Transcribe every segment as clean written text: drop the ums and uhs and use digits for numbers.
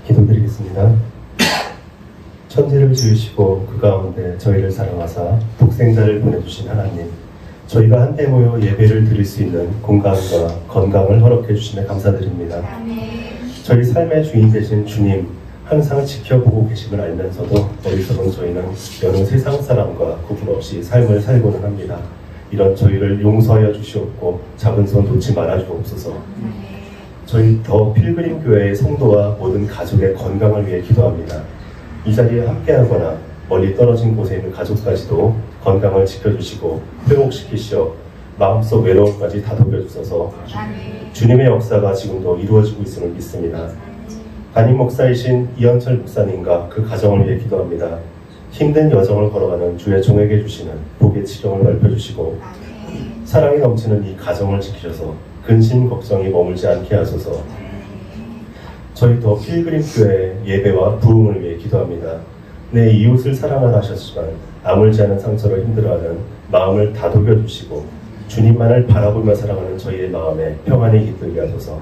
기도드리겠습니다. 천지를 지으시고 그 가운데 저희를 사랑하사 독생자를 보내주신 하나님, 저희가 한데 모여 예배를 드릴 수 있는 공간과 건강을 허락해 주시며 감사드립니다. 저희 삶의 주인 되신 주님, 항상 지켜보고 계심을 알면서도 어리석은 저희는 여느 세상 사람과 구분 없이 삶을 살고는 합니다. 이런 저희를 용서하여 주시옵고 작은 손 놓지 말아 주옵소서. 저희 더 필그림 교회의 성도와 모든 가족의 건강을 위해 기도합니다. 이 자리에 함께하거나 멀리 떨어진 곳에 있는 가족까지도 건강을 지켜주시고 회복시키시어 마음속 외로움까지 다독여주셔서 주님의 역사가 지금도 이루어지고 있음을 믿습니다. 담임 목사이신 이현철 목사님과 그 가정을 위해 기도합니다. 힘든 여정을 걸어가는 주의 종에게 주시는 복의 지경을 넓혀주시고 사랑이 넘치는 이 가정을 지키셔서 근심 걱정이 머물지 않게 하소서. 저희 더 필그림 교회의 예배와 부흥을 위해 기도합니다. 내 이웃을 사랑하라 하셨지만 아물지 않은 상처로 힘들어하는 마음을 다독여 주시고 주님만을 바라보며 살아가는 저희의 마음에 평안이 깃들게 하소서.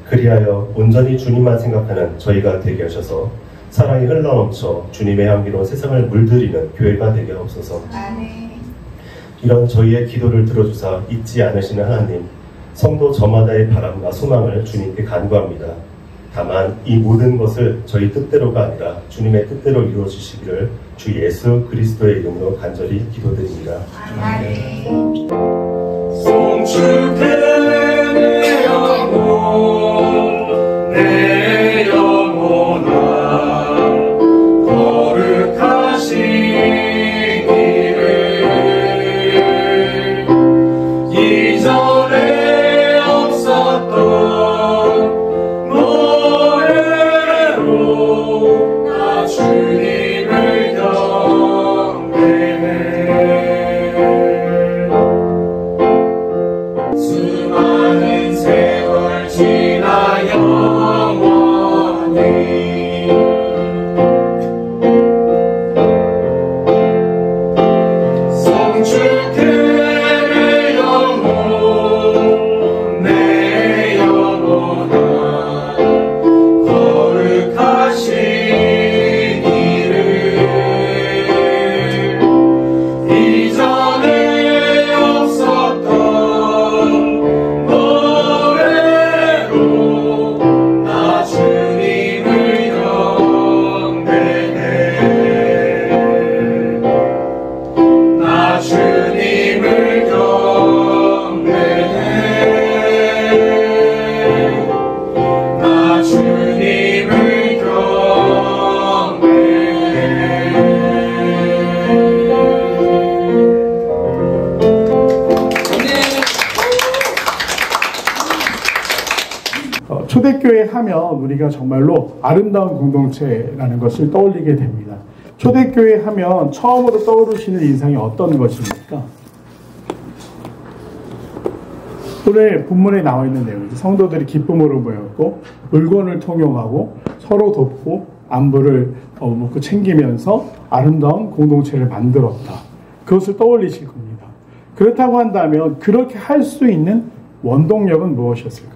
그리하여 온전히 주님만 생각하는 저희가 되게 하셔서 사랑이 흘러넘쳐 주님의 향기로 세상을 물들이는 교회가 되게 하옵소서. 이런 저희의 기도를 들어주사 잊지 않으시는 하나님, 성도 저마다의 바람과 소망을 주님께 간구합니다. 다만 이 모든 것을 저희 뜻대로가 아니라 주님의 뜻대로 이루어 주시기를 주 예수 그리스도의 이름으로 간절히 기도드립니다. 아멘. 송축해 내 영혼 내 영혼아 거룩하신 이름 이전에 없었던 노래로 나 주님을 경배해. 수많은 세월 지나 영원히 송축해 내 영혼 내 영혼아 거룩하신 이름 이전에 없었던 노래로 나 주님을 경배해. 나 주님을 경배해. 나 주님을 초대교회 하면 우리가 정말로 아름다운 공동체라는 것을 떠올리게 됩니다. 초대교회 하면 처음으로 떠오르시는 인상이 어떤 것입니까? 오늘 본문에 나와 있는 내용이죠. 성도들이 기쁨으로 모였고 물건을 통용하고 서로 돕고 안부를 묻고 챙기면서 아름다운 공동체를 만들었다. 그것을 떠올리실 겁니다. 그렇다고 한다면 그렇게 할 수 있는 원동력은 무엇이었을까요?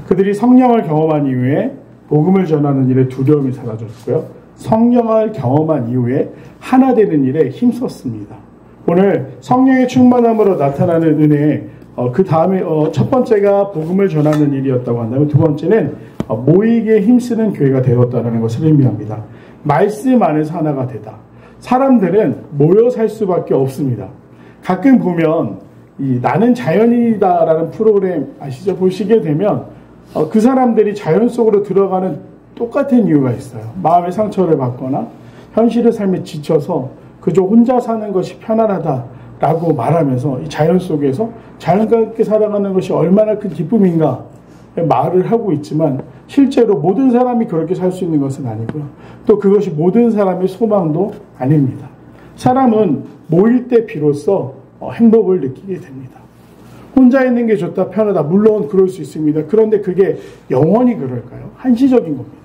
그들이 성령을 경험한 이후에 복음을 전하는 일에 두려움이 사라졌고요. 성령을 경험한 이후에 하나 되는 일에 힘썼습니다. 오늘 성령의 충만함으로 나타나는 은혜, 그 다음에 첫 번째가 복음을 전하는 일이었다고 한다면 두 번째는 모이기에 힘쓰는 교회가 되었다는 것을 의미합니다. 말씀 안에서 하나가 되다. 사람들은 모여 살 수밖에 없습니다. 가끔 보면 이 나는 자연이다라는 프로그램 아시죠? 보시게 되면 그 사람들이 자연 속으로 들어가는 똑같은 이유가 있어요. 마음의 상처를 받거나 현실의 삶에 지쳐서 그저 혼자 사는 것이 편안하다라고 말하면서 이 자연 속에서 자연과 함께 살아가는 것이 얼마나 큰 기쁨인가 말을 하고 있지만 실제로 모든 사람이 그렇게 살 수 있는 것은 아니고요. 또 그것이 모든 사람의 소망도 아닙니다. 사람은 모일 때 비로소 행복을 느끼게 됩니다. 혼자 있는 게 좋다, 편하다. 물론 그럴 수 있습니다. 그런데 그게 영원히 그럴까요? 한시적인 겁니다.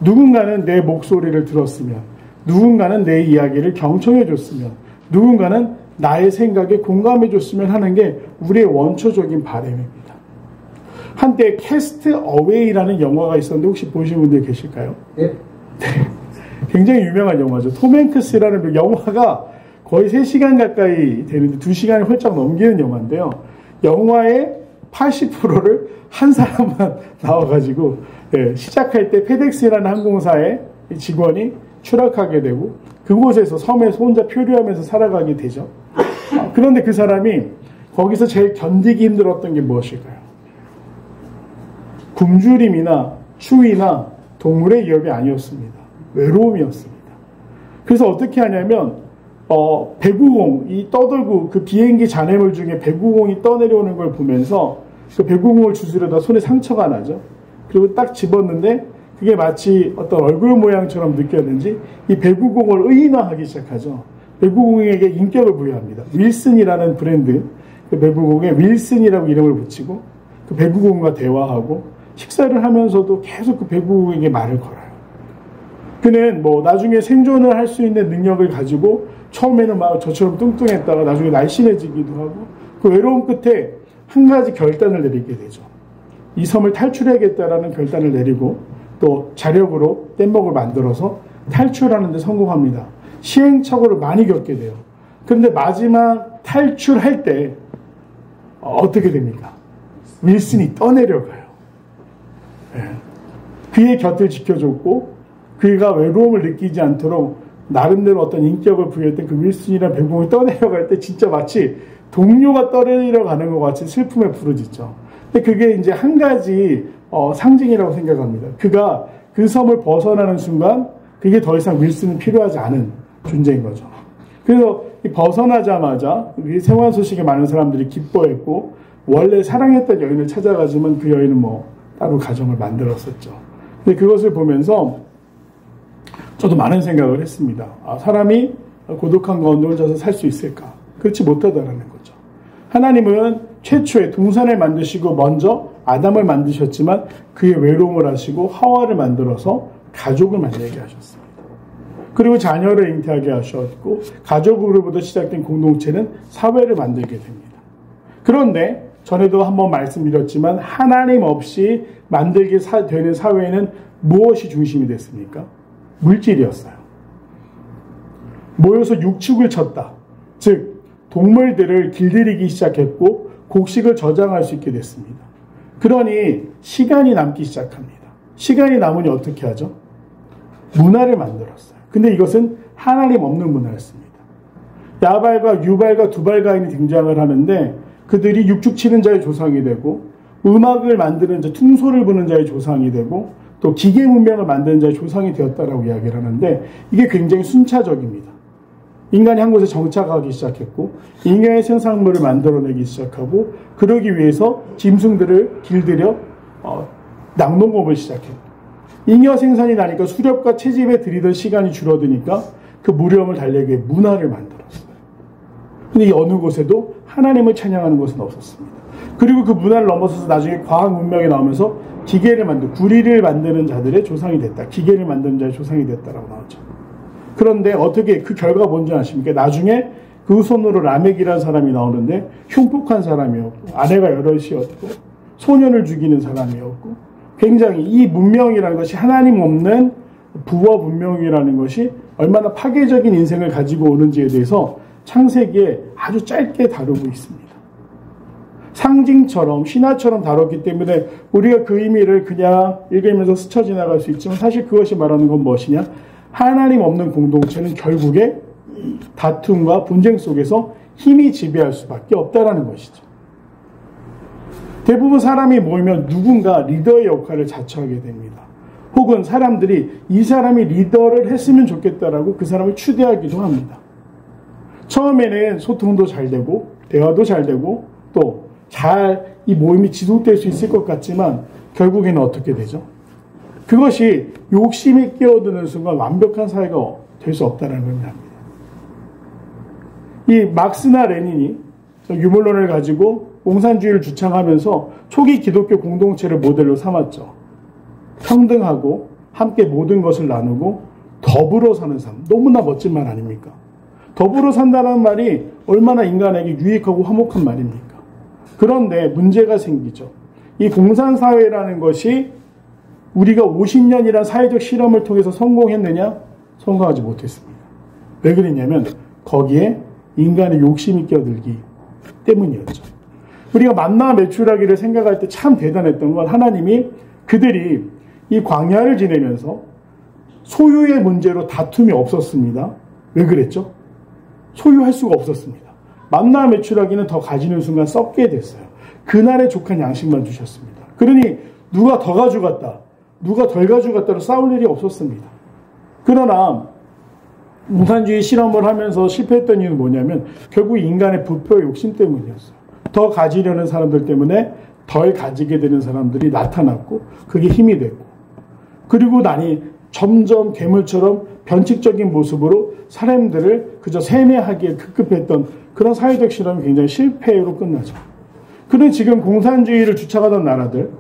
누군가는 내 목소리를 들었으면, 누군가는 내 이야기를 경청해 줬으면, 누군가는 나의 생각에 공감해 줬으면 하는 게 우리의 원초적인 바람입니다. 한때 캐스트 어웨이라는 영화가 있었는데 혹시 보신 분들 계실까요? 예. 네. 굉장히 유명한 영화죠. 톰 행크스라는 영화가 거의 3시간 가까이 되는데 2시간을 훌쩍 넘기는 영화인데요. 영화의 80%를 한 사람만 나와가지고 시작할 때 페덱스라는 항공사의 직원이 추락하게 되고 그곳에서 섬에서 혼자 표류하면서 살아가게 되죠. 그런데 그 사람이 거기서 제일 견디기 힘들었던 게 무엇일까요? 굶주림이나 추위나 동물의 위협이 아니었습니다. 외로움이었습니다. 그래서 어떻게 하냐면 배구공이 떠들고 그 비행기 잔해물 중에 배구공이 떠내려오는 걸 보면서 그 배구공을 주스려다 손에 상처가 나죠. 그리고 딱 집었는데 그게 마치 어떤 얼굴 모양처럼 느꼈는지 이 배구공을 의인화하기 시작하죠. 배구공에게 인격을 부여합니다. 윌슨이라는 브랜드 그 배구공에 윌슨이라고 이름을 붙이고 그 배구공과 대화하고 식사를 하면서도 계속 그 배구공에게 말을 걸어요. 그는 나중에 생존을 할 수 있는 능력을 가지고 처음에는 막 저처럼 뚱뚱했다가 나중에 날씬해지기도 하고 그 외로움 끝에 한 가지 결단을 내리게 되죠. 이 섬을 탈출해야겠다라는 결단을 내리고 또 자력으로 뗏목을 만들어서 탈출하는 데 성공합니다. 시행착오를 많이 겪게 돼요. 그런데 마지막 탈출할 때 어떻게 됩니까? 윌슨이 떠내려가요. 그의 곁을 지켜줬고 그가 외로움을 느끼지 않도록 나름대로 어떤 인격을 부여했던 그 윌슨이라는 배구공이 떠내려갈 때 진짜 마치 동료가 떠내려가는 것 같이 슬픔에 부르짖죠. 근데 그게 이제 한 가지 상징이라고 생각합니다. 그가 그 섬을 벗어나는 순간 그게 더 이상 윌슨은 필요하지 않은 존재인 거죠. 그래서 벗어나자마자 우리 생활 소식에 많은 사람들이 기뻐했고 원래 사랑했던 여인을 찾아가지만 그 여인은 따로 가정을 만들었었죠. 근데 그것을 보면서 저도 많은 생각을 했습니다. 사람이 고독한 가운데 혼자서 살 수 있을까? 그렇지 못하다라는 거죠. 하나님은 최초에 동산을 만드시고 먼저 아담을 만드셨지만 그의 외로움을 하시고 하와를 만들어서 가족을 만들게 하셨습니다. 그리고 자녀를 잉태하게 하셨고 가족으로부터 시작된 공동체는 사회를 만들게 됩니다. 그런데 전에도 한번 말씀드렸지만 하나님 없이 만들게 되는 사회에는 무엇이 중심이 됐습니까? 물질이었어요. 모여서 육축을 쳤다. 즉 동물들을 길들이기 시작했고 곡식을 저장할 수 있게 됐습니다. 그러니 시간이 남기 시작합니다. 시간이 남으니 어떻게 하죠? 문화를 만들었어요. 근데 이것은 하나님 없는 문화였습니다. 야발과 유발과 두발가인이 등장을 하는데 그들이 육축치는 자의 조상이 되고 음악을 만드는 자, 퉁소를 부는 자의 조상이 되고 또 기계 문명을 만드는 자의 조상이 되었다라고 이야기를 하는데 이게 굉장히 순차적입니다. 인간이 한 곳에 정착하기 시작했고 인간의 생산물을 만들어내기 시작하고 그러기 위해서 짐승들을 길들여 낙농업을 시작했고 잉여 생산이 나니까 수렵과 채집에 들이던 시간이 줄어드니까 그 무렴을 달래기 위해 문화를 만들었어요. 근데 이 어느 곳에도 하나님을 찬양하는 것은 없었습니다. 그리고 그 문화를 넘어서서 나중에 과학 문명이 나오면서 기계를 구리를 만드는 자들의 조상이 됐다. 기계를 만드는 자의 조상이 됐다라고 나왔죠. 그런데 어떻게 그 결과가 뭔지 아십니까? 나중에 그 후손으로 라멕이라는 사람이 나오는데 흉폭한 사람이었고 아내가 여럿이었고 소년을 죽이는 사람이었고 굉장히 이 문명이라는 것이 하나님 없는 부와 문명이라는 것이 얼마나 파괴적인 인생을 가지고 오는지에 대해서 창세기에 아주 짧게 다루고 있습니다. 상징처럼 신화처럼 다뤘기 때문에 우리가 그 의미를 그냥 읽으면서 스쳐 지나갈 수 있지만 사실 그것이 말하는 건 무엇이냐? 하나님 없는 공동체는 결국에 다툼과 분쟁 속에서 힘이 지배할 수밖에 없다라는 것이죠. 대부분 사람이 모이면 누군가 리더의 역할을 자처하게 됩니다. 혹은 사람들이 이 사람이 리더를 했으면 좋겠다라고 그 사람을 추대하기도 합니다. 처음에는 소통도 잘 되고 대화도 잘 되고 또 잘 이 모임이 지속될 수 있을 것 같지만 결국에는 어떻게 되죠? 그것이 욕심이 끼어드는 순간 완벽한 사회가 될 수 없다는 걸 합니다. 이 막스나 레닌이 유물론을 가지고 공산주의를 주창하면서 초기 기독교 공동체를 모델로 삼았죠. 평등하고 함께 모든 것을 나누고 더불어 사는 삶. 너무나 멋진 말 아닙니까? 더불어 산다는 말이 얼마나 인간에게 유익하고 화목한 말입니까? 그런데 문제가 생기죠. 이 공산사회라는 것이 우리가 50년이란 사회적 실험을 통해서 성공했느냐? 성공하지 못했습니다. 왜 그랬냐면 거기에 인간의 욕심이 끼어들기 때문이었죠. 우리가 만나 매출하기를 생각할 때 참 대단했던 건 하나님이 그들이 이 광야를 지내면서 소유의 문제로 다툼이 없었습니다. 왜 그랬죠? 소유할 수가 없었습니다. 만나 매출하기는 더 가지는 순간 썩게 됐어요. 그날의 족한 양식만 주셨습니다. 그러니 누가 더 가져갔다, 누가 덜 가져갔다로 싸울 일이 없었습니다. 그러나 공산주의 실험을 하면서 실패했던 이유는 뭐냐면 결국 인간의 부패 욕심 때문이었어요. 더 가지려는 사람들 때문에 덜 가지게 되는 사람들이 나타났고 그게 힘이 됐고 그리고 나니 점점 괴물처럼 변칙적인 모습으로 사람들을 그저 세뇌하기에 급급했던 그런 사회적 실험이 굉장히 실패로 끝나죠. 그런 지금 공산주의를 주창하던 나라들,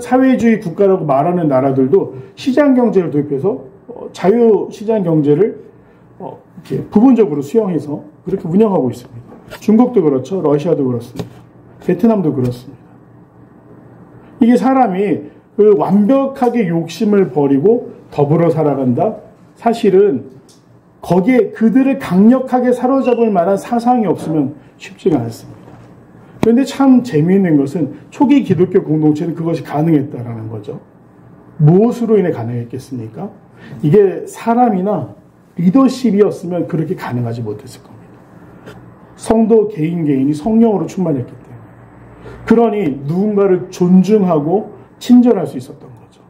사회주의 국가라고 말하는 나라들도 시장경제를 도입해서 자유시장경제를 이렇게 부분적으로 수용해서 그렇게 운영하고 있습니다. 중국도 그렇죠. 러시아도 그렇습니다. 베트남도 그렇습니다. 이게 사람이 그 완벽하게 욕심을 버리고 더불어 살아간다? 사실은 거기에 그들을 강력하게 사로잡을 만한 사상이 없으면 쉽지가 않습니다. 그런데 참 재미있는 것은 초기 기독교 공동체는 그것이 가능했다라는 거죠. 무엇으로 인해 가능했겠습니까? 이게 사람이나 리더십이었으면 그렇게 가능하지 못했을 겁니다. 성도 개인이 성령으로 충만했기 때문에. 그러니 누군가를 존중하고 친절할 수 있었던 거죠.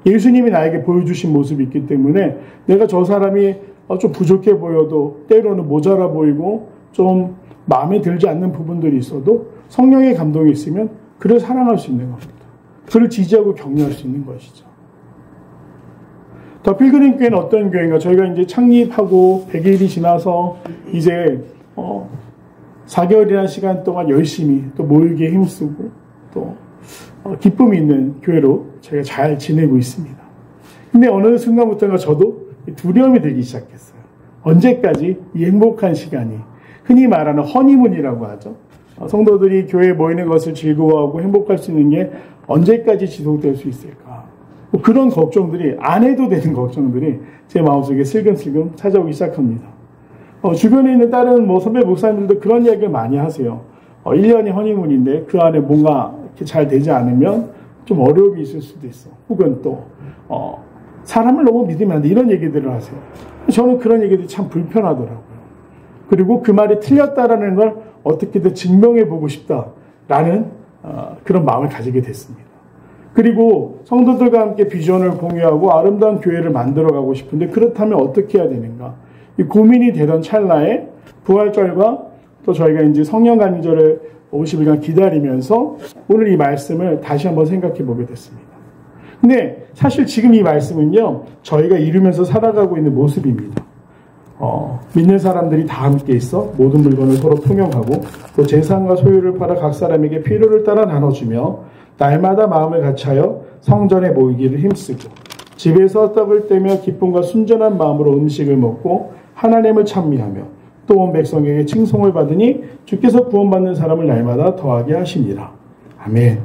예수님이 나에게 보여주신 모습이 있기 때문에 내가 저 사람이 좀 부족해 보여도 때로는 모자라 보이고 좀 마음에 들지 않는 부분들이 있어도 성령의 감동이 있으면 그를 사랑할 수 있는 겁니다. 그를 지지하고 격려할 수 있는 것이죠. 더 필그림 교회는 어떤 교회인가? 저희가 이제 창립하고 100일이 지나서 이제 4개월이라는 시간 동안 열심히 또 모이기에 힘쓰고 또 기쁨이 있는 교회로 저희가 잘 지내고 있습니다. 근데 어느 순간부터인가 저도 두려움이 들기 시작했어요. 언제까지 이 행복한 시간이 흔히 말하는 허니문이라고 하죠. 성도들이 교회에 모이는 것을 즐거워하고 행복할 수 있는 게 언제까지 지속될 수 있을까? 그런 걱정들이 안 해도 되는 걱정들이 제 마음속에 슬금슬금 찾아오기 시작합니다. 주변에 있는 다른 선배 목사님들도 그런 이야기를 많이 하세요. 1년이 허니문인데 그 안에 뭔가 이렇게 잘 되지 않으면 좀 어려움이 있을 수도 있어. 혹은 또 사람을 너무 믿으면 안 돼. 이런 얘기들을 하세요. 저는 그런 얘기들이 참 불편하더라고요. 그리고 그 말이 틀렸다라는 걸 어떻게든 증명해 보고 싶다라는 그런 마음을 가지게 됐습니다. 그리고 성도들과 함께 비전을 공유하고 아름다운 교회를 만들어가고 싶은데 그렇다면 어떻게 해야 되는가? 이 고민이 되던 찰나에 부활절과 또 저희가 이제 성령 간절을 50일간 기다리면서 오늘 이 말씀을 다시 한번 생각해 보게 됐습니다. 근데 사실 지금 이 말씀은요, 저희가 이루면서 살아가고 있는 모습입니다. 믿는 사람들이 다 함께 있어 모든 물건을 서로 통용하고 또 재산과 소유를 팔아 각 사람에게 필요를 따라 나눠주며 날마다 마음을 같이하여 성전에 모이기를 힘쓰고 집에서 떡을 떼며 기쁨과 순전한 마음으로 음식을 먹고 하나님을 찬미하며 또 온 백성에게 칭송을 받으니 주께서 구원받는 사람을 날마다 더하게 하시니라. 아멘.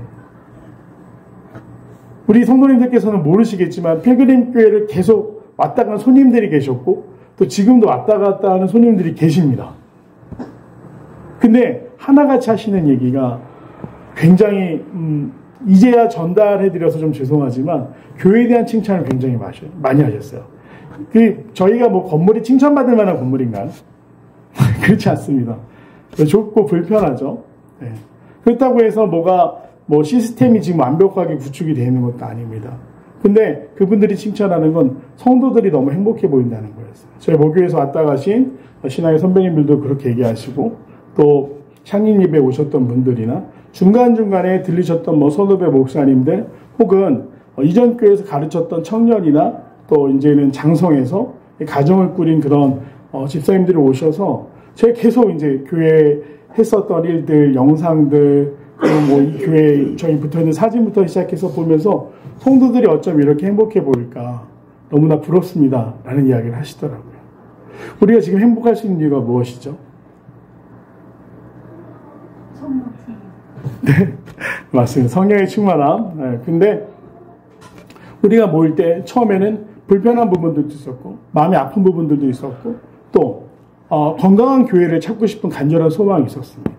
우리 성도님들께서는 모르시겠지만 필그림 교회를 계속 왔다 간 손님들이 계셨고 또 지금도 왔다 갔다 하는 손님들이 계십니다. 근데 하나같이 하시는 얘기가 굉장히 이제야 전달해드려서 좀 죄송하지만 교회에 대한 칭찬을 굉장히 많이 하셨어요. 저희가 뭐 건물이 칭찬받을 만한 건물인가요? 그렇지 않습니다. 좁고 불편하죠. 네. 그렇다고 해서 뭐 시스템이 지금 완벽하게 구축이 되어 있는 것도 아닙니다. 근데 그분들이 칭찬하는 건 성도들이 너무 행복해 보인다는 거였어요. 저희 모교에서 왔다 가신 신앙의 선배님들도 그렇게 얘기하시고, 또 창립 예배 오셨던 분들이나 중간중간에 들리셨던 뭐 선후배 목사님들, 혹은 이전 교회에서 가르쳤던 청년이나 또 이제는 장성에서 가정을 꾸린 그런 집사님들이 오셔서 제가 계속 이제 교회 했었던 일들, 영상들, 그리고 뭐 이 교회 저희 붙어있는 사진부터 시작해서 보면서 성도들이 어쩜 이렇게 행복해 보일까 너무나 부럽습니다 라는 이야기를 하시더라고요. 우리가 지금 행복할 수 있는 이유가 무엇이죠? 네, 맞습니다. 성령의 충만함. 네, 근데 우리가 모일 때 처음에는 불편한 부분들도 있었고, 마음이 아픈 부분들도 있었고, 또 건강한 교회를 찾고 싶은 간절한 소망이 있었습니다.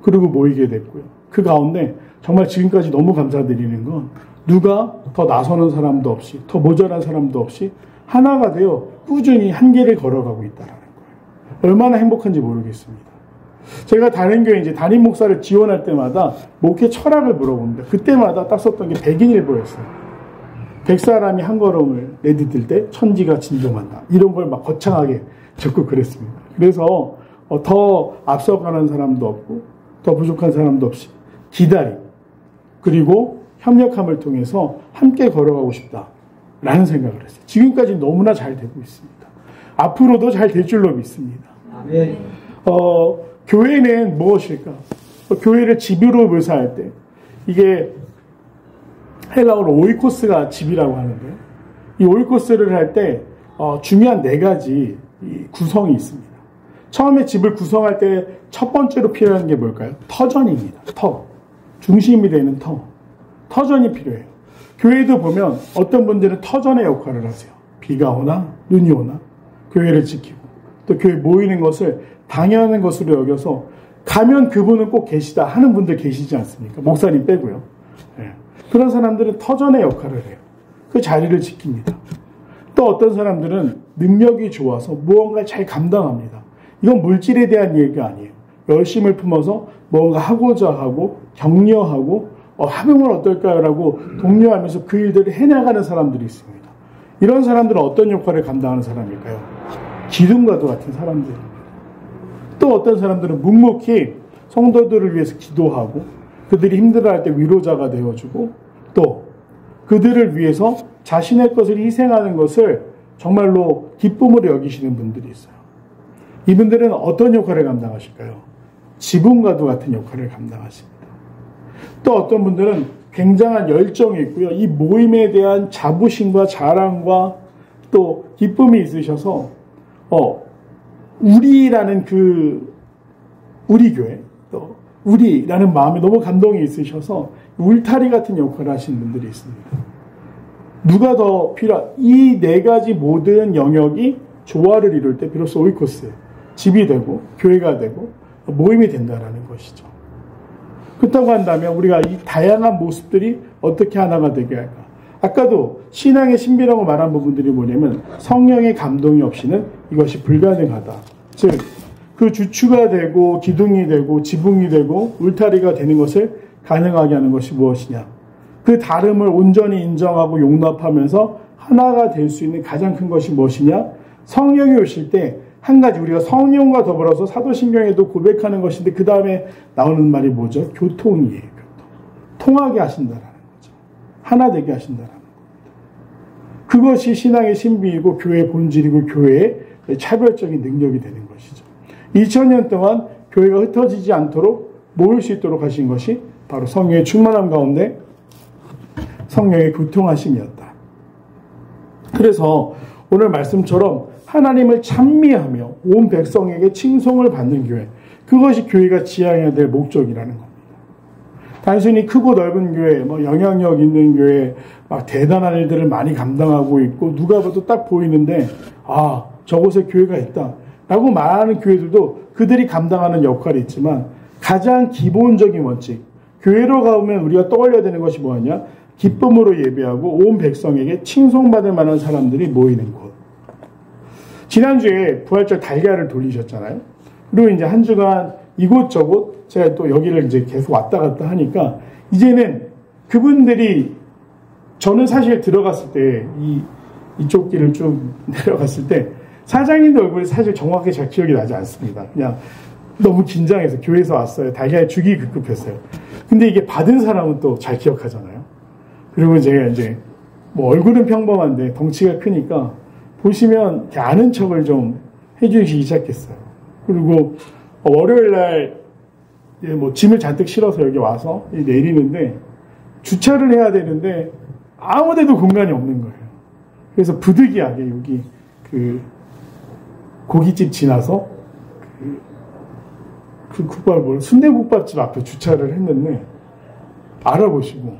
그리고 모이게 됐고요. 그 가운데 정말 지금까지 너무 감사드리는 건 누가 더 나서는 사람도 없이, 더 모자란 사람도 없이 하나가 되어 꾸준히 한 길을 걸어가고 있다는 거예요. 얼마나 행복한지 모르겠습니다. 제가 다른 교회 이제 담임 목사를 지원할 때마다 목회 철학을 물어봅니다. 그때마다 딱 썼던 게 백인일보였어요. 100사람이 한 걸음을 내디딜 때 천지가 진동한다. 이런 걸 막 거창하게 적고 그랬습니다. 그래서 더 앞서가는 사람도 없고 더 부족한 사람도 없이 기다림, 그리고 협력함을 통해서 함께 걸어가고 싶다라는 생각을 했어요. 지금까지 너무나 잘 되고 있습니다. 앞으로도 잘 될 줄로 믿습니다. 아멘. 교회는 무엇일까? 교회를 집으로 묘사할 때, 이게 헬라어로 오이코스가 집이라고 하는데요. 이 오이코스를 할 때 중요한 4가지 구성이 있습니다. 처음에 집을 구성할 때 첫 번째로 필요한 게 뭘까요? 터전입니다. 터. 중심이 되는 터. 터전이 필요해요. 교회도 보면 어떤 분들은 터전의 역할을 하세요. 비가 오나 눈이 오나 교회를 지키고, 또 교회 모이는 것을 당연한 것으로 여겨서 가면 그분은 꼭 계시다 하는 분들 계시지 않습니까? 목사님 빼고요. 네. 그런 사람들은 터전의 역할을 해요. 그 자리를 지킵니다. 또 어떤 사람들은 능력이 좋아서 무언가를 잘 감당합니다. 이건 물질에 대한 얘기가 아니에요. 열심을 품어서 뭔가 하고자 하고 격려하고 하면 어떨까요? 라고 독려하면서 그 일들을 해나가는 사람들이 있습니다. 이런 사람들은 어떤 역할을 감당하는 사람일까요? 기둥과도 같은 사람들입니다. 또 어떤 사람들은 묵묵히 성도들을 위해서 기도하고 그들이 힘들어할 때 위로자가 되어주고, 또 그들을 위해서 자신의 것을 희생하는 것을 정말로 기쁨으로 여기시는 분들이 있어요. 이분들은 어떤 역할을 감당하실까요? 지붕과도 같은 역할을 감당하십니다. 또 어떤 분들은 굉장한 열정이 있고요. 이 모임에 대한 자부심과 자랑과 또 기쁨이 있으셔서 우리라는 우리 교회, 또 우리라는 마음에 너무 감동이 있으셔서 울타리 같은 역할을 하시는 분들이 있습니다. 누가 더 이 4가지 모든 영역이 조화를 이룰 때 비로소 오이코스, 집이 되고 교회가 되고 모임이 된다라는 것이죠. 그렇다고 한다면 우리가 이 다양한 모습들이 어떻게 하나가 되게 할까? 아까도 신앙의 신비라고 말한 부분들이 뭐냐면 성령의 감동이 없이는 이것이 불가능하다. 즉, 그 주추가 되고 기둥이 되고 지붕이 되고 울타리가 되는 것을 가능하게 하는 것이 무엇이냐? 그 다름을 온전히 인정하고 용납하면서 하나가 될 수 있는 가장 큰 것이 무엇이냐? 성령이 오실 때 한 가지 우리가 성령과 더불어서 사도신경에도 고백하는 것인데 그 다음에 나오는 말이 뭐죠? 교통이에요. 교통. 통하게 하신다라는 거죠. 하나 되게 하신다라는 겁니다. 그것이 신앙의 신비이고 교회의 본질이고 교회의 차별적인 능력이 되는 것이죠. 2000년 동안 교회가 흩어지지 않도록 모일 수 있도록 하신 것이 바로 성령의 충만함 가운데 성령의 교통하심이었다. 그래서 오늘 말씀처럼 하나님을 찬미하며 온 백성에게 칭송을 받는 교회, 그것이 교회가 지향해야 될 목적이라는 겁니다. 단순히 크고 넓은 교회, 영향력 있는 교회, 막 대단한 일들을 많이 감당하고 있고 누가 봐도 딱 보이는데 저곳에 교회가 있다 라고 말하는 교회들도 그들이 감당하는 역할이 있지만, 가장 기본적인 원칙, 교회로 가보면 우리가 떠올려야 되는 것이 뭐냐? 기쁨으로 예배하고 온 백성에게 칭송받을 만한 사람들이 모이는 곳. 지난주에 부활절 달걀을 돌리셨잖아요. 그리고 이제 한 주간 이곳저곳 제가 또 여기를 이제 계속 왔다 갔다 하니까 이제는 그분들이 저는 사실 들어갔을 때 이쪽 길을 쭉 내려갔을 때 사장님도 얼굴이 사실 정확하게 잘 기억이 나지 않습니다. 그냥 너무 긴장해서 교회에서 왔어요. 달걀 주기 급급했어요. 근데 이게 받은 사람은 또 잘 기억하잖아요. 그리고 제가 이제 뭐 얼굴은 평범한데 덩치가 크니까 보시면 이렇게 아는 척을 좀 해주시기 시작했어요. 그리고 월요일 날 뭐 짐을 잔뜩 실어서 여기 와서 내리는데 주차를 해야 되는데 아무데도 공간이 없는 거예요. 그래서 부득이하게 여기 그 고깃집 지나서 그 순대국밥집 앞에 주차를 했는데 알아보시고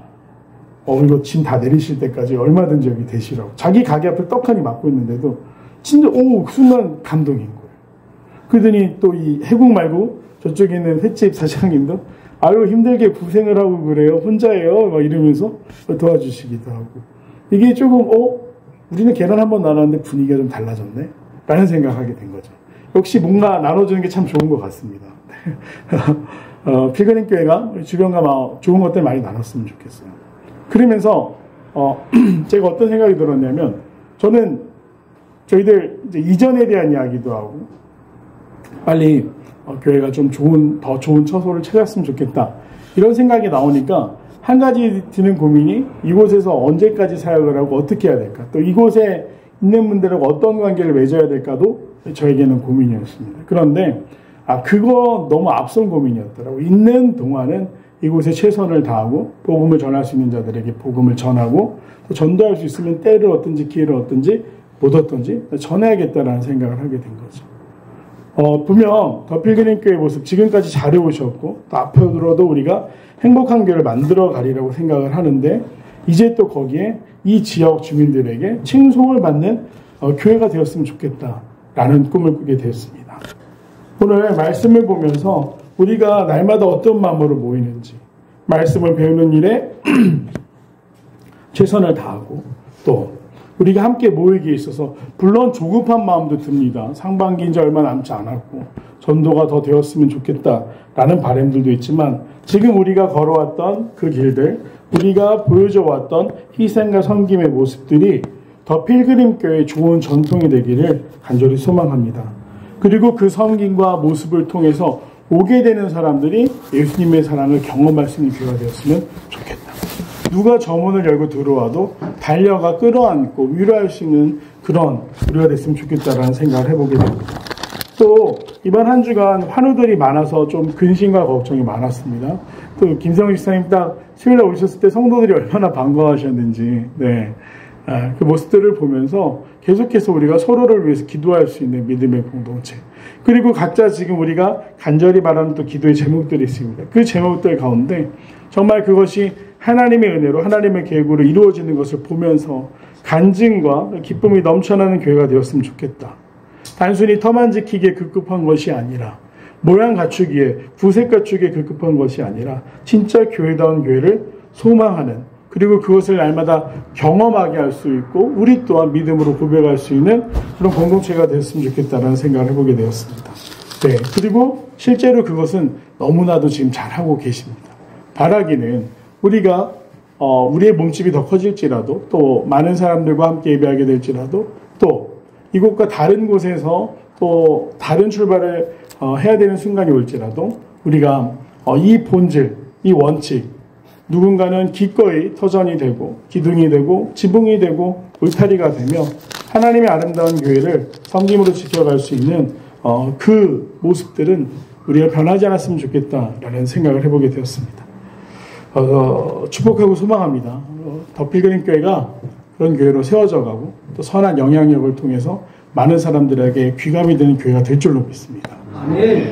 이거 짐 다 내리실 때까지 얼마든지 여기 되시라고 자기 가게 앞에 떡하니 막고 있는데도 진짜 그 순간 감동인 거예요. 그러더니 또 이 해국 말고 저쪽에 있는 횟집 사장님도 아유 힘들게 고생을 하고 그래요 혼자예요 막 이러면서 도와주시기도 하고 이게 조금 우리는 계란 한번 나눴는데 분위기가 좀 달라졌네 라는 생각하게 된 거죠. 역시 뭔가 나눠주는 게 참 좋은 것 같습니다. 필그림 교회가 주변과 좋은 것들 많이 나눴으면 좋겠어요. 그러면서 제가 어떤 생각이 들었냐면 저는 저희들 이제 이전에 대한 이야기도 하고 빨리 교회가 좀 더 좋은 처소를 찾았으면 좋겠다 이런 생각이 나오니까 한 가지 드는 고민이 이곳에서 언제까지 사역을 하고 어떻게 해야 될까 또 이곳에 있는 분들하고 어떤 관계를 맺어야 될까도 저에게는 고민이었습니다. 그런데 그거 너무 앞선 고민이었더라고요. 있는 동안은 이곳에 최선을 다하고 복음을 전할 수 있는 자들에게 복음을 전하고 또 전도할 수 있으면 때를 얻든지 기회를 얻든지 못 얻든지 전해야겠다라는 생각을 하게 된 거죠. 분명 더 필그림 교회의 모습 지금까지 잘해오셨고 또 앞으로도 우리가 행복한 교회를 만들어 가리라고 생각을 하는데 이제 또 거기에 이 지역 주민들에게 칭송을 받는 교회가 되었으면 좋겠다라는 꿈을 꾸게 되었습니다. 오늘 말씀을 보면서 우리가 날마다 어떤 마음으로 모이는지 말씀을 배우는 일에 최선을 다하고 또 우리가 함께 모이기에 있어서 물론 조급한 마음도 듭니다. 상반기 이제 얼마 남지 않았고 전도가 더 되었으면 좋겠다라는 바람들도 있지만 지금 우리가 걸어왔던 그 길들 우리가 보여줘 왔던 희생과 섬김의 모습들이 더 필그림 교회의 좋은 전통이 되기를 간절히 소망합니다. 그리고 그 섬김과 모습을 통해서 오게 되는 사람들이 예수님의 사랑을 경험할 수 있는 교회가 되었으면 좋겠다. 누가 저 문을 열고 들어와도 달려가 끌어안고 위로할 수 있는 그런 우리가 됐으면 좋겠다라는 생각을 해보게 됩니다. 또 이번 한 주간 환우들이 많아서 좀 근심과 걱정이 많았습니다. 또 김성희 집사님 딱 수요일에 오셨을 때 성도들이 얼마나 반가워하셨는지 그 모습들을 보면서 계속해서 우리가 서로를 위해서 기도할 수 있는 믿음의 공동체 그리고 각자 지금 우리가 간절히 바라는 또 기도의 제목들이 있습니다. 그 제목들 가운데 정말 그것이 하나님의 은혜로 하나님의 계획으로 이루어지는 것을 보면서 간증과 기쁨이 넘쳐나는 교회가 되었으면 좋겠다. 단순히 터만 지키기에 급급한 것이 아니라 모양 갖추기에 구색 갖추기에 급급한 것이 아니라 진짜 교회다운 교회를 소망하는 그리고 그것을 날마다 경험하게 할 수 있고 우리 또한 믿음으로 고백할 수 있는 그런 공동체가 되었으면 좋겠다라는 생각을 해보게 되었습니다. 네, 그리고 실제로 그것은 너무나도 지금 잘하고 계십니다. 바라기는 우리가 우리의 몸집이 더 커질지라도 또 많은 사람들과 함께 예배하게 될지라도 또 이곳과 다른 곳에서 또 다른 출발을 해야 되는 순간이 올지라도 우리가 이 본질, 이 원칙 누군가는 기꺼이 터전이 되고 기둥이 되고 지붕이 되고 울타리가 되며 하나님의 아름다운 교회를 섬김으로 지켜갈 수 있는 그 모습들은 우리가 변하지 않았으면 좋겠다라는 생각을 해보게 되었습니다. 축복하고 소망합니다. 더 필그림 교회가 그런 교회로 세워져 가고 또 선한 영향력을 통해서 많은 사람들에게 귀감이 되는 교회가 될 줄로 믿습니다.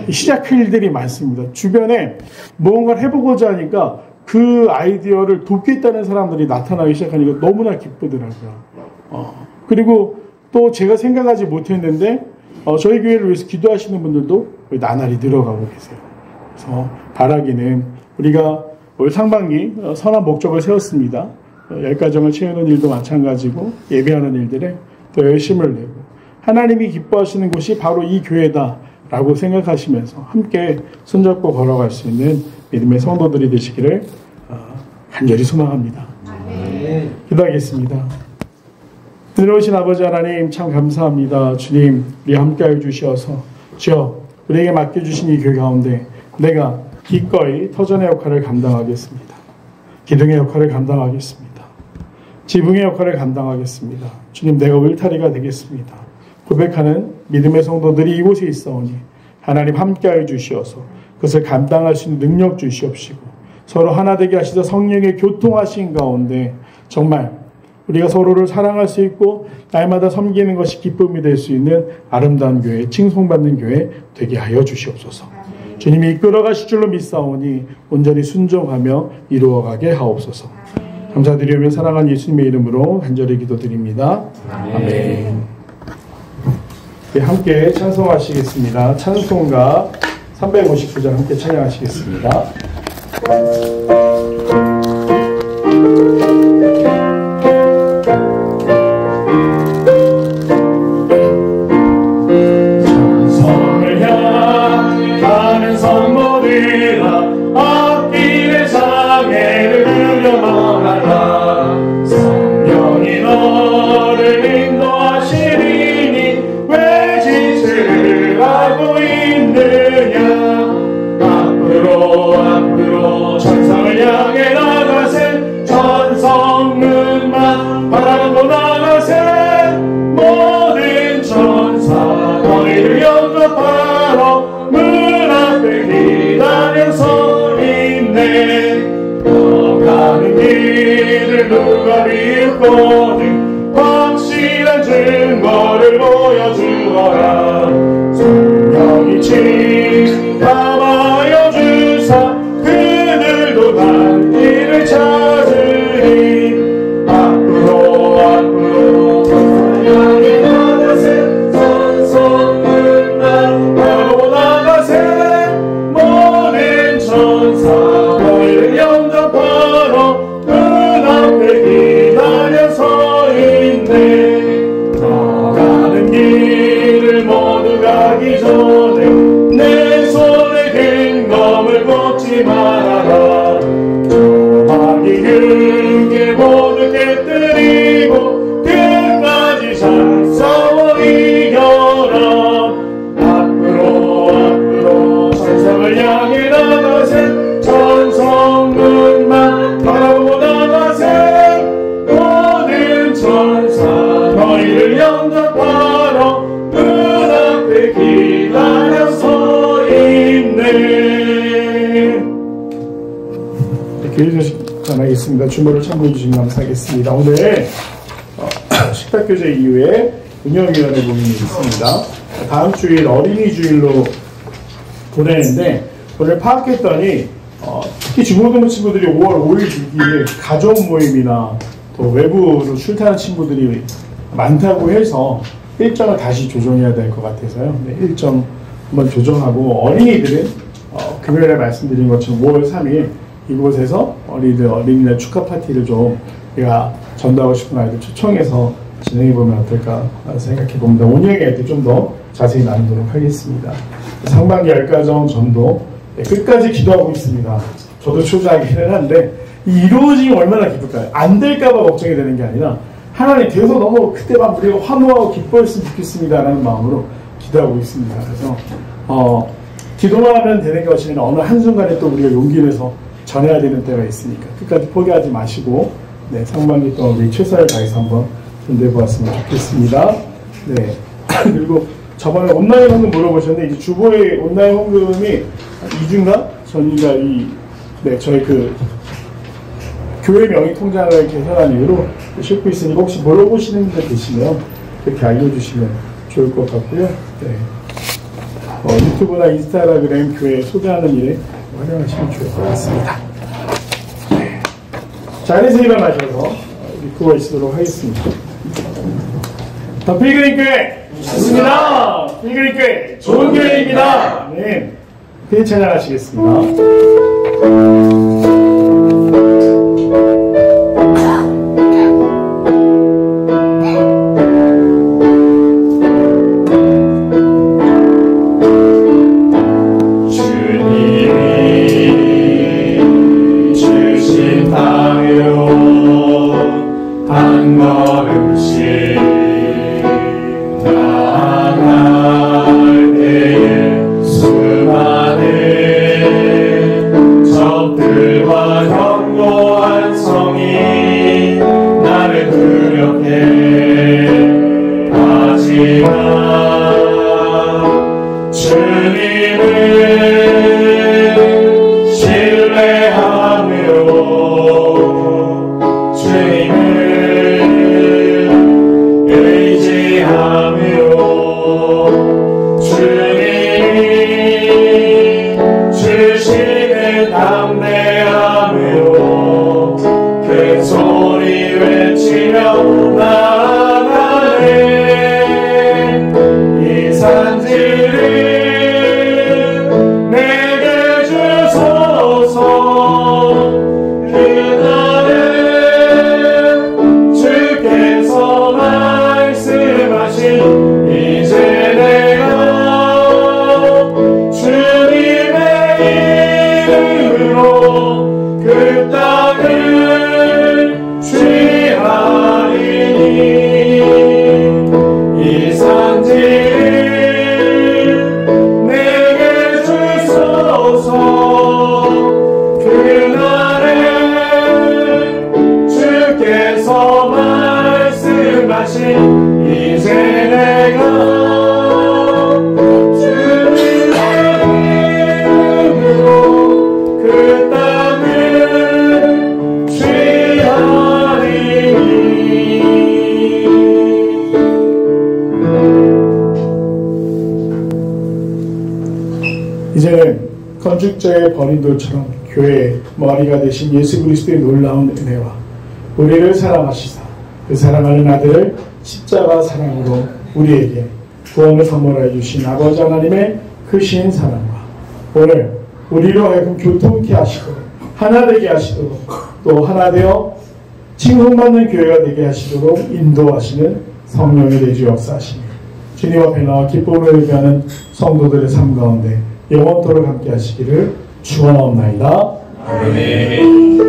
시작할 일들이 많습니다. 주변에 무언가를 해보고자 하니까 그 아이디어를 돕겠다는 사람들이 나타나기 시작하니까 너무나 기쁘더라고요. 그리고 또 제가 생각하지 못했는데 저희 교회를 위해서 기도하시는 분들도 나날이 늘어가고 계세요. 그래서 바라기는 우리가 올 상반기 선한 목적을 세웠습니다. 열가정을 채우는 일도 마찬가지고 예배하는 일들에 또 열심을 내고 하나님이 기뻐하시는 곳이 바로 이 교회다라고 생각하시면서 함께 손잡고 걸어갈 수 있는 믿음의 성도들이 되시기를 간절히 소망합니다. 기도하겠습니다. 은혜로우신 아버지 하나님 참 감사합니다. 주님 우리 함께하여 주시어서 주여 우리에게 맡겨주신 이 교회 가운데 내가 기꺼이 터전의 역할을 감당하겠습니다. 기둥의 역할을 감당하겠습니다. 지붕의 역할을 감당하겠습니다. 주님 내가 울타리가 되겠습니다. 고백하는 믿음의 성도들이 이곳에 있사오니 하나님 함께하여 주시어서 그것을 감당할 수 있는 능력 주시옵시고 서로 하나 되게 하시자 성령의 교통하신 가운데 정말 우리가 서로를 사랑할 수 있고 날마다 섬기는 것이 기쁨이 될 수 있는 아름다운 교회, 칭송받는 교회 되게 하여 주시옵소서. 주님이 이끌어가실 줄로 믿사오니 온전히 순종하며 이루어가게 하옵소서. 감사드리며 사랑하는 예수님의 이름으로 간절히 기도드립니다. 아멘. 함께 찬송하시겠습니다. 찬송가 359장 함께 찬양하시겠습니다. 천성을 향하는 성도들아 앞길의 장애를 두려워하라. 성령이 너를 인도하시리니 왜 지체를 하고 있느냐. 앞으로 천성을 향해 나가세. 천성문만 바라보고 나가세. 모든 천사 너희를 영접하러 문 앞에 기다려 서 있네. 가는 길을 누가 비웃거든 확실한 증거를 보여주어라. 성령이 칭함하여 주사 그들도 단 길을 찾으리. 앞으로 성령이 나가세. 천성문만 바라보고 나가세. 모든 천사 너희를 영접하러 문 앞에 기다려 서 있네. 가는 길을 모두 가기 전에 내 손에 긴 검을 꽂지 말아라. 조막이 그게 모두 깨뜨리고 끝까지 잘 싸워 이겨라. 앞으로 천성을 향해 나가세. 천성문만 바라보고 나가세. 모든 천사 너희를 영접하러 문 앞에 기다려 서 있네. 교회 소식 전하겠습니다. 주모를 참고해 주시면 감사하겠습니다. 오늘 식탁교제 이후에 운영위원회 모임이 있습니다. 다음 주일 어린이 주일로 보내는데 오늘 파악했더니 특히 중고등부 친구들이 5월 5일, 6일 가족 모임이나 또 외부로 출퇴하는 친구들이 많다고 해서 일정을 다시 조정해야 될 것 같아서요. 네, 일정 한번 조정하고 어린이들은 금요일에 말씀드린 것처럼 5월 3일 이곳에서 어린이날 축하 파티를 좀 우리가 전도하고 싶은 아이들 초청해서 진행해보면 어떨까 생각해봅니다. 운영할 때 좀 더 자세히 나누도록 하겠습니다. 상반기 10가정 전도 끝까지 기도하고 있습니다. 저도 초조하기는 한데 이루어지면 얼마나 기쁠까요? 안 될까봐 걱정이 되는 게 아니라 하나님 돼서 너무 그때만 우리가 환호하고 기뻐했으면 좋겠습니다 라는 마음으로 기도하고 있습니다. 그래서 기도만 하면 되는 것이 아니라 어느 한순간에 또 우리가 용기 내서 전해야 되는 때가 있으니까 끝까지 포기하지 마시고 상반기 또 우리 최선을 다해서 한번 전도해보았으면 좋겠습니다. 네. 그리고 저번에 온라인 헌금 물어보셨는데 이제 주보에 온라인 헌금이 2주인가? 전인가 저희 교회 명의 통장을 개설한 이후로 싣고 있으니까 혹시 물어보시는 분들 계시면 그렇게 알려주시면 좋을 것 같고요. 네. 유튜브나 인스타그램 교회 소개하는 일에 활용하시면 좋을 것 같습니다. 네. 자리에서 일어나셔서 리프가 있도록 하겠습니다. 더 필그림교회 좋습니다. 필그림교회 좋은 교회입니다. 네. 그 찬양하시겠습니다. 산지를 내게 주소서. 그날은 주께서 말씀하신 이제 내가 주님의 이름으로 그 땅을 취하리니 이 산지를 내게 주소서. 그날에 주께서 말씀하신 이제 내가 주님의 이름으로 그 땅을 취하리니. 이제는 건축자의 버린돌처럼 교회의 머리가 되신 예수 그리스도의 놀라운 은혜와 우리를 사랑하시사 그 사랑하는 아들을 십자가 사랑으로 우리에게 구원을 선물해 주신 아버지 하나님의 크신 사랑과 오늘 우리로 하여금 교통케 하시도록 하나 되게 하시도록 또 하나 되어 칭송받는 교회가 되게 하시도록 인도하시는 성령의 내주 역사하시며 주님 앞에 나와 기쁨을 의미하는 성도들의 삶 가운데 영원토록 함께 하시기를 축원하옵나이다. 아멘.